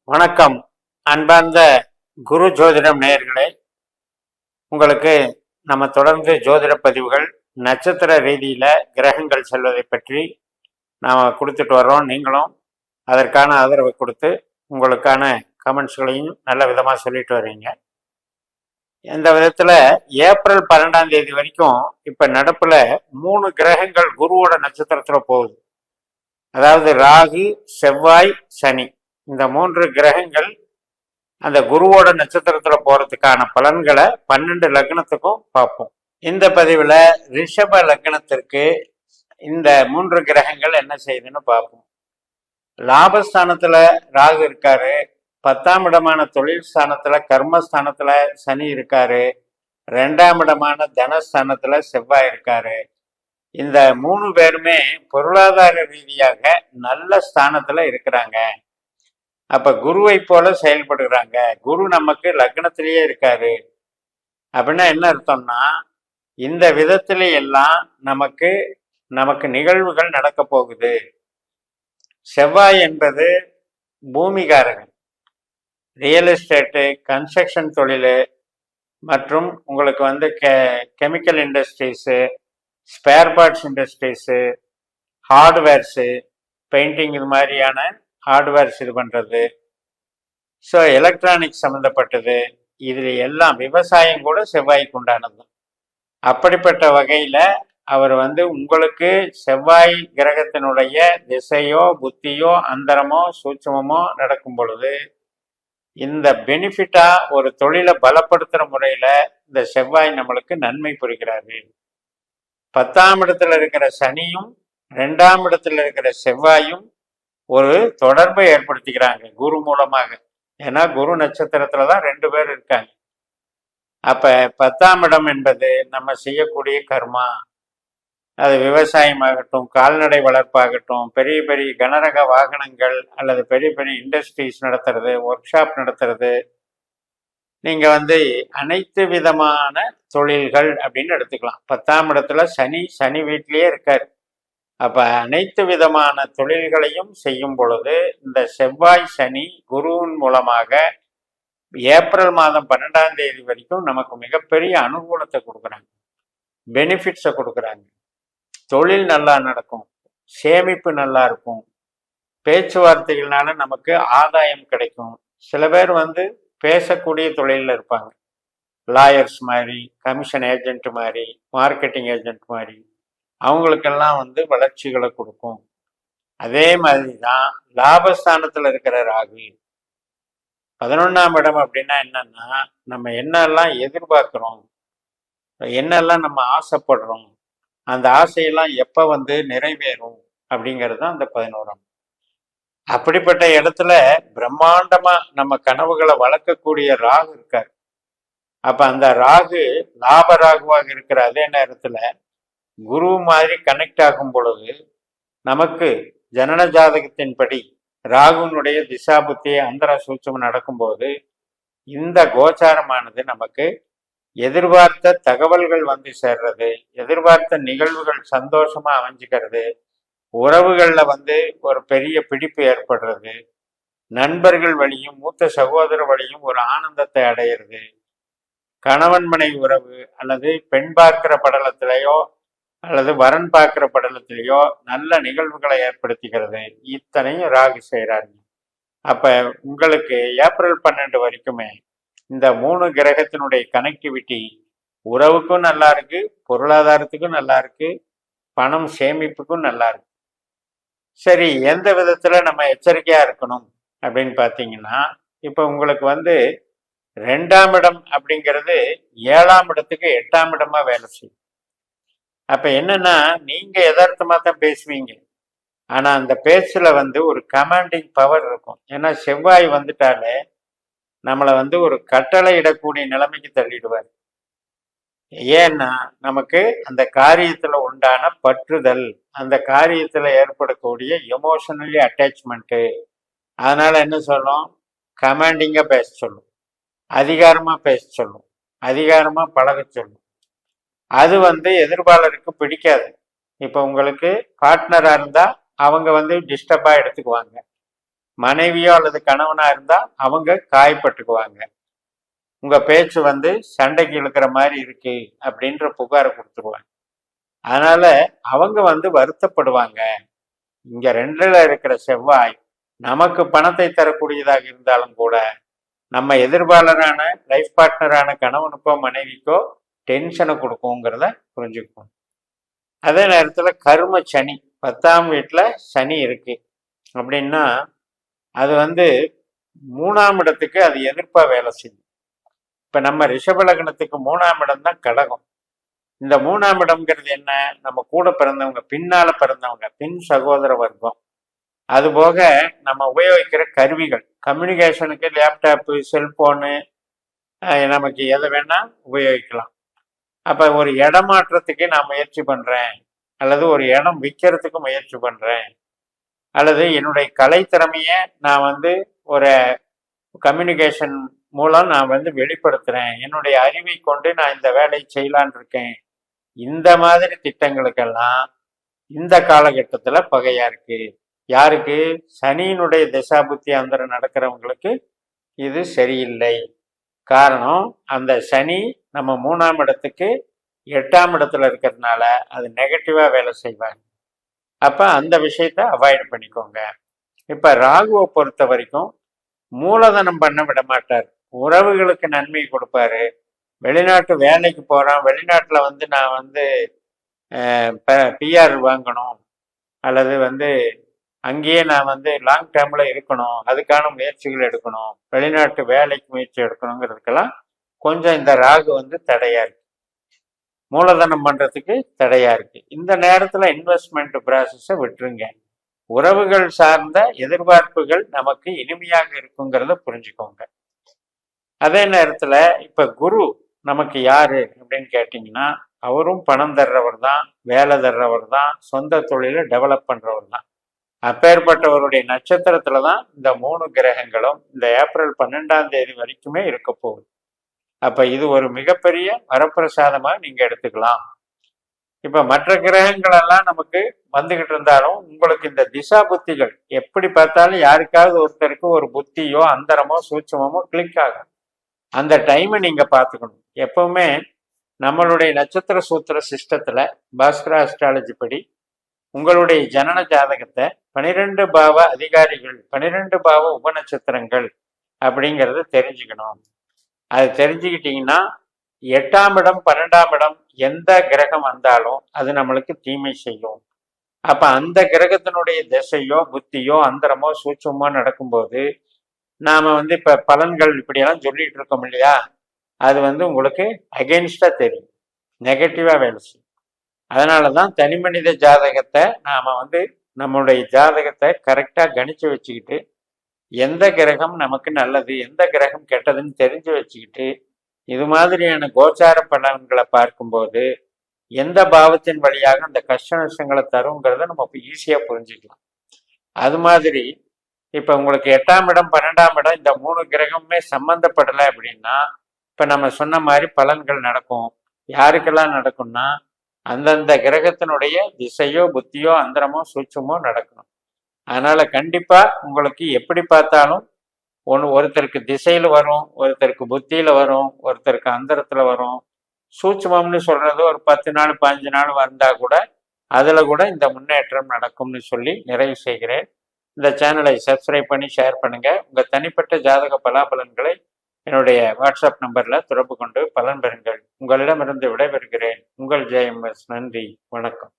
வணக்கம். அன்பார்ந்த குரு ஜோதிடம் நேயர்களே, உங்களுக்கு நம்ம தொடர்ந்து ஜோதிட பதிவுகள் நட்சத்திர ரீதியில கிரகங்கள் செல்வதை பற்றி நாம் கொடுத்துட்டு வர்றோம். நீங்களும் அதற்கான ஆதரவை கொடுத்து உங்களுக்கான கமெண்ட்ஸ்களையும் நல்ல விதமாக சொல்லிட்டு வர்றீங்க. இந்த விதத்தில் ஏப்ரல் 12ஆம் தேதி வரைக்கும் இப்போ நடப்பில் 3 கிரகங்கள் குருவோட நட்சத்திரத்தில் போகுது. அதாவது ராகு, செவ்வாய், சனி, இந்த 3 கிரகங்கள் அந்த குருவோட நட்சத்திரத்துல போறதுக்கான பலன்களை 12 லக்னத்துக்கும் பார்ப்போம். இந்த பதிவுல ரிஷப லக்னத்திற்கு இந்த 3 கிரகங்கள் என்ன செய்யுதுன்னு பார்ப்போம். லாபஸ்தானத்துல ராகு இருக்காரு, 10ஆம் இடமான தொழில் ஸ்தானத்துல கர்மஸ்தானத்துல சனி இருக்காரு, 2ஆம் இடமான தனஸ்தானத்துல செவ்வாய் இருக்காரு. இந்த 3 பேருமே பொருளாதார ரீதியாக நல்ல ஸ்தானத்துல இருக்கிறாங்க. அப்ப குருவை போல செயல்படுகிறாங்க. குரு நமக்கு லக்னத்திலேயே இருக்காரு அப்படின்னா என்ன அர்த்தம்னா, இந்த விதத்தில எல்லாம் நமக்கு நிகழ்வுகள் நடக்க போகுது. செவ்வாய் என்பது பூமிகாரகன், ரியல் எஸ்டேட்டு, கன்ஸ்ட்ரக்ஷன் தொழில் மற்றும் உங்களுக்கு வந்து chemical industries, spare parts industries, hardwares, painting, இது மாதிரியான ஹார்ட்வேர்ஸ் இது பண்ணுறது, ஸோ எலக்ட்ரானிக்ஸ் சம்மந்தப்பட்டது, இதில் எல்லாம் விவசாயம் கூட செவ்வாய்க்கு உண்டானது. அப்படிப்பட்ட வகையில் அவர் வந்து உங்களுக்கு செவ்வாய் கிரகத்தினுடைய திசையோ புத்தியோ அந்தரமோ சூட்சமோ நடக்கும் பொழுது இந்த பெனிஃபிட்டாக ஒரு தொழிலை பலப்படுத்துகிற முறையில் இந்த செவ்வாய் நம்மளுக்கு நன்மை புரிகிறாரு. 10ஆம் இடத்துல இருக்கிற சனியும் 2ஆம் இடத்துல இருக்கிற செவ்வாயும் ஒரு தொடர்பை ஏற்படுத்திக்கிறாங்க குரு மூலமாக. ஏன்னா குரு நட்சத்திரத்துல தான் 2 பேர் இருக்காங்க. அப்ப 10ஆம் இடம் என்பது நம்ம செய்யக்கூடிய கர்மா, அது விவசாயமாகட்டும், கால்நடை வளர்ப்பாகட்டும், பெரிய பெரிய கனரக வாகனங்கள் அல்லது பெரிய பெரிய இண்டஸ்ட்ரீஸ் நடத்துறது, ஒர்க் ஷாப் நடத்துறது, நீங்க வந்து அனைத்து விதமான தொழில்கள் அப்படின்னு எடுத்துக்கலாம். 10ஆம் இடத்துல சனி வீட்டிலேயே இருக்காரு. அப்ப அனைத்து விதமான தொழில்களையும் செய்யும் பொழுது இந்த செவ்வாய் சனி குருவின் மூலமாக ஏப்ரல் மாதம் 12ஆம் தேதி வரைக்கும் நமக்கு மிகப்பெரிய அனுகூலத்தை கொடுக்குறாங்க, பெனிஃபிட்ஸை கொடுக்குறாங்க. தொழில் நல்லா நடக்கும், சேமிப்பு நல்லா இருக்கும், பேச்சுவார்த்தைகள்னால நமக்கு ஆதாயம் கிடைக்கும். சில பேர் வந்து பேசக்கூடிய தொழிலில் இருப்பாங்க, லாயர்ஸ் மாதிரி, கமிஷன் ஏஜென்ட் மாதிரி, மார்க்கெட்டிங் ஏஜென்ட் மாதிரி, அவங்களுக்கெல்லாம் வந்து வளர்ச்சிகளை கொடுக்கும். அதே மாதிரி தான் லாபஸ்தானத்தில் இருக்கிற ராகு 11ஆம் இடம் அப்படின்னா என்னன்னா, நம்ம என்னெல்லாம் எதிர்பார்க்குறோம், என்னெல்லாம் நம்ம ஆசைப்படுறோம், அந்த ஆசையெல்லாம் எப்போ வந்து நிறைவேறும் அப்படிங்கிறது தான் அந்த 11ஆம். அப்படிப்பட்ட இடத்துல பிரம்மாண்டமா நம்ம கனவுகளை வளர்க்கக்கூடிய ராகு இருக்கார். அப்ப அந்த ராகு லாப ராகுவாக இருக்கிற அதே நேரத்துல குரு மாதிரி கனெக்ட் ஆகும் பொழுது நமக்கு ஜனன ஜாதகத்தின்படி ராகுனுடைய திசா புத்தி அந்தர சூட்சம் நடக்கும்போது இந்த கோச்சாரமானது நமக்கு எதிர்பார்த்த தகவல்கள் வந்து சேர்றது, எதிர்பார்த்த நிகழ்வுகள் சந்தோஷமா அமைஞ்சுக்கிறது, உறவுகள்ல வந்து ஒரு பெரிய பிடிப்பு ஏற்படுறது, நண்பர்கள் வழியும் மூத்த சகோதர வழியும் ஒரு ஆனந்தத்தை அடையிறது, கணவன் மனைவி உறவு அல்லது பெண் பார்க்கிற படலத்திலேயோ அல்லது வரன் பார்க்கிற படலத்திலேயோ நல்ல நிகழ்வுகளை ஏற்படுத்திக்கிறது. இத்தனையும் ராகு செய்கிறாரு. அப்ப உங்களுக்கு ஏப்ரல் 12 வரைக்குமே இந்த 3 கிரகத்தினுடைய கனெக்டிவிட்டி உறவுக்கும் நல்லா இருக்கு, பொருளாதாரத்துக்கும் நல்லா இருக்கு, பணம் சேமிப்புக்கும் நல்லா இருக்கு. சரி, எந்த விதத்துல நம்ம எச்சரிக்கையா இருக்கணும் அப்படின்னு பார்த்தீங்கன்னா, இப்போ உங்களுக்கு வந்து 2ஆம் இடம் அப்படிங்கிறது 7ஆம் இடத்துக்கு 8ஆம் இடமா வேலை செய்யும். அப்ப என்னன்னா, நீங்க யதார்த்தமா தான் பேசுவீங்க, ஆனா அந்த பேச்சுல வந்து ஒரு கமாண்டிங் பவர் இருக்கும். ஏன்னா செவ்வாய் வந்துட்டாலே நம்மளை வந்து ஒரு கட்டளை இடக்கூடிய நிலைமைக்கு தள்ளிடுவார். ஏன்னா நமக்கு அந்த காரியத்துல உண்டான பற்றுதல், அந்த காரியத்துல ஏற்படக்கூடிய எமோஷனலி அட்டாச்மெண்ட்டு, அதனால என்ன சொல்லும், கமாண்டிங்கா பேச சொல்லும், அதிகாரமா பேச சொல்லும், அதிகாரமா பழக சொல்லும். அது வந்து எதிர்பாளருக்கு பிடிக்காது. இப்போ உங்களுக்கு பார்ட்னராக இருந்தால் அவங்க வந்து டிஸ்டர்பாக எடுத்துக்குவாங்க. மனைவியோ அல்லது கணவனா இருந்தா அவங்க காயப்பட்டுக்குவாங்க. உங்க பேச்சு சண்டைக்கு இழுக்கிற மாதிரி இருக்கு அப்படின்ற புகாரை கொடுத்துருவாங்க. அதனால அவங்க வருத்தப்படுவாங்க. இங்க 2ல இருக்கிற செவ்வாய் நமக்கு பணத்தை தரக்கூடியதாக இருந்தாலும் கூட நம்ம எதிர்பாலரான லைஃப் பார்ட்னரான கணவனுக்கோ மனைவிக்கோ டென்ஷனை கொடுக்குங்கிறத புரிஞ்சுக்கணும். அதே நேரத்துல கர்ம சனி 10ஆம் வீட்டுல சனி இருக்கு அப்படின்னா அது 3ஆம் இடத்துக்கு அது எதிர்ப்பா வேலை செய்யும். இப்ப நம்ம ரிஷப லக்னத்துக்கு 3ஆம் இடம் தான் கடகம். இந்த 3ஆம் இடம்ங்கிறது என்ன? நம்ம கூட பிறந்தவங்க, பின்னால பிறந்தவங்க, பின் சகோதர வர்க்கம். அது போக நம்ம உபயோகிக்கிற கருவிகள், கம்யூனிகேஷனுக்கு லேப்டாப்பு, செல்போனு, நமக்கு எதை வேணா உபயோகிக்கலாம். அப்ப ஒரு இடமாற்றத்துக்கு நான் முயற்சி பண்றேன், அல்லது ஒரு இடம் விற்கிறதுக்கு முயற்சி பண்றேன், அல்லது என்னுடைய கலைத்திறமைய நான் ஒரு கம்யூனிகேஷன் மூலம் நான் வெளிப்படுத்துறேன், என்னுடைய அறிவை கொண்டு நான் இந்த வேலையை செய்யலான் இருக்கேன். இந்த மாதிரி திட்டங்களுக்கெல்லாம் இந்த காலகட்டத்துல பகையா இருக்கு. யாருக்கு? சனியினுடைய திசாபுத்தி அந்தரம் நடக்கிறவங்களுக்கு இது சரியில்லை. காரணம், அந்த சனி நம்ம 3ஆம் இடத்துக்கு 8ஆம் இடத்துல இருக்கிறதுனால அது நெகட்டிவா வேலை செய்வாங்க. அப்ப அந்த விஷயத்த அவாய்ட் பண்ணிக்கோங்க. இப்ப ராகுவை பொறுத்த வரைக்கும் மூலதனம் பண்ண விட மாட்டார், உறவுகளுக்கு நன்மை கொடுப்பாரு. வெளிநாட்டு வேலைக்கு போறான், வெளிநாட்டுல நான் பிஆர் வாங்கணும், அல்லது அங்கேயே நான் லாங் டேர்ம்ல இருக்கணும், அதுக்கான முயற்சிகள் எடுக்கணும், வெளிநாட்டு வேலைக்கு முயற்சி எடுக்கணுங்கிறதுக்கெல்லாம் கொஞ்சம் இந்த ராகு தடையா இருக்கு, மூலதனம் பண்றதுக்கு தடையா இருக்கு. இந்த நேரத்துல இன்வெஸ்ட்மெண்ட் ப்ராசஸை விட்டுருங்க. உறவுகள் சார்ந்த எதிர்பார்ப்புகள் நமக்கு இனிமையாக இருக்குங்கிறத புரிஞ்சுக்கோங்க. அதே நேரத்துல இப்ப குரு நமக்கு யாரு அப்படின்னு கேட்டீங்கன்னா, அவரும் பணம் தர்றவர் தான், வேலை தர்றவர் தான், சொந்த தொழிலை டெவலப் பண்றவர் தான். அப்பேற்பட்டவருடைய நட்சத்திரத்துல தான் இந்த 3 கிரகங்களும் இந்த ஏப்ரல் 12ஆம் தேதி வரைக்குமே இருக்க போகுது. அப்ப இது ஒரு மிகப்பெரிய வரப்பிரசாதமா நீங்க எடுத்துக்கலாம். இப்ப மற்ற கிரகங்கள் எல்லாம் நமக்கு வந்துகிட்டு இருந்தாலும் உங்களுக்கு இந்த திசா புத்திகள் எப்படி பார்த்தாலும் யாருக்காவது ஒருத்தருக்கு ஒரு புத்தியோ அந்தரமோ சூட்சமோ கிளிக் ஆகும். அந்த டைமை நீங்க பார்த்துக்கணும். எப்பவுமே நம்மளுடைய நட்சத்திர சூத்திர சிஸ்டத்துல பாஸ்கர அஸ்ட்ராலஜி படி உங்களுடைய ஜனன ஜாதகத்தை 12 பாவ அதிகாரிகள், 12 பாவ உபநட்சத்திரங்கள் அப்படிங்கிறத தெரிஞ்சுக்கணும். அது தெரிஞ்சுக்கிட்டீங்கன்னா 8ஆம் இடம் 12ஆம் இடம் எந்த கிரகம் வந்தாலும் அது நம்மளுக்கு தீமை செய்யும். அப்ப அந்த கிரகத்தினுடைய திசையோ புத்தியோ அந்தரமோ சூட்சமோ நடக்கும்போது நாம இப்ப பலன்கள் இப்படியெல்லாம் சொல்லிட்டு இருக்கோம் இல்லையா, அது உங்களுக்கு அகெயின்ஸ்டா தெரியும், நெகட்டிவா வேலை செய்யும். அதனாலதான் தனி மனித ஜாதகத்தை நாம நம்மளுடைய ஜாதகத்தை கரெக்டா கணிச்சு வச்சுக்கிட்டு எந்த கிரகம் நமக்கு நல்லது எந்த கிரகம் கெட்டதுன்னு தெரிஞ்சு வச்சுக்கிட்டு இது மாதிரியான கோச்சார பலன்களை பார்க்கும்போது எந்த பாவத்தின் வழியாக அந்த கஷ்ட நஷ்டங்களை தருங்கிறத நம்ம ஈஸியா புரிஞ்சுக்கலாம். அது மாதிரி இப்ப உங்களுக்கு 8ஆம் இடம் 12ஆம் இடம் இந்த 3 கிரகமுமே சம்பந்தப்படலை அப்படின்னா இப்ப நம்ம சொன்ன மாதிரி பலன்கள் நடக்கும். யாருக்கெல்லாம் நடக்கும்னா அந்தந்த கிரகத்தினுடைய திசையோ புத்தியோ அந்தரமோ சூட்சமோ நடக்கணும். அதனால கண்டிப்பா உங்களுக்கு எப்படி பார்த்தாலும் ஒருத்தருக்கு திசையில வரும், ஒருத்தருக்கு புத்தியில வரும், ஒருத்தருக்கு அந்தரத்துல வரும். சூட்சமம்னு சொல்றது ஒரு 10 நாள் 15 நாள் வந்தா கூட அதுல கூட இந்த முன்னேற்றம் நடக்கும்னு சொல்லி நிறைவு செய்கிறேன். இந்த சேனலை சப்ஸ்கிரைப் பண்ணி ஷேர் பண்ணுங்க. உங்க தனிப்பட்ட ஜாதக பலாபலன்களை என்னுடைய வாட்ஸ்அப் நம்பர்ல தொடர்பு கொண்டு பலன் பெறுங்கள். உங்களிடமிருந்து விடைபெறுகிறேன். உங்கள் ஜெயம் எஸ். நன்றி, வணக்கம்.